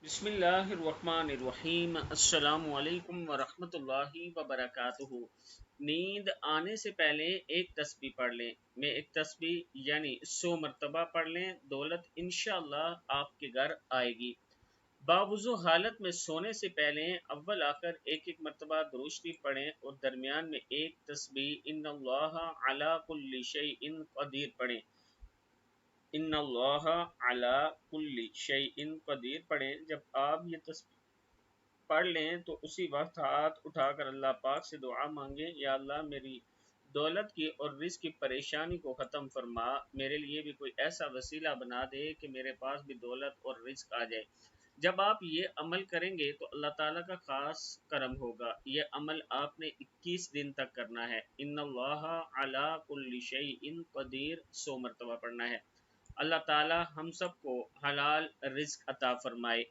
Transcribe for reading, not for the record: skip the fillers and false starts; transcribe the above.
बिस्मिल्लाहिर्रहमानिर्रहीम। अस्सलाम वालेकुम वरहमतुल्लाहि वबरकातुहू। नींद आने से पहले एक तस्बीह पढ़ लें। मैं एक तस्बीह यानी 100 मरतबा पढ़ लें, दौलत इंशाअल्लाह आपके घर आएगी। बावुज़ू हालत में सोने से पहले अव्वल आखिर एक एक मरतबा दुरूद शरीफ पढ़ें और दरमियान में एक तस्बीह इन्नल्लाह अला कुल्ली शैइन क़दीर पढ़ें। इन्नल्लाह अला कुल्ली शैइन क़दीर पढ़ें। जब आप ये तस्बीह पढ़ लें तो उसी वक्त हाथ उठाकर अल्लाह पाक से दुआ मांगे, या अल्लाह मेरी दौलत की और रिज़्क़ की परेशानी को ख़त्म फरमा, मेरे लिए भी कोई ऐसा वसीला बना दे कि मेरे पास भी दौलत और रिज़्क़ आ जाए। जब आप ये अमल करेंगे तो अल्लाह ताला का ख़ास करम होगा। ये अमल आपने 21 दिन तक करना है। इन्नल्लाह अला कुल्ली शैइन क़दीर 100 मरतबा पढ़ना है। अल्लाह ताला हम सबको हलाल रिज़्क़ अता फरमाए।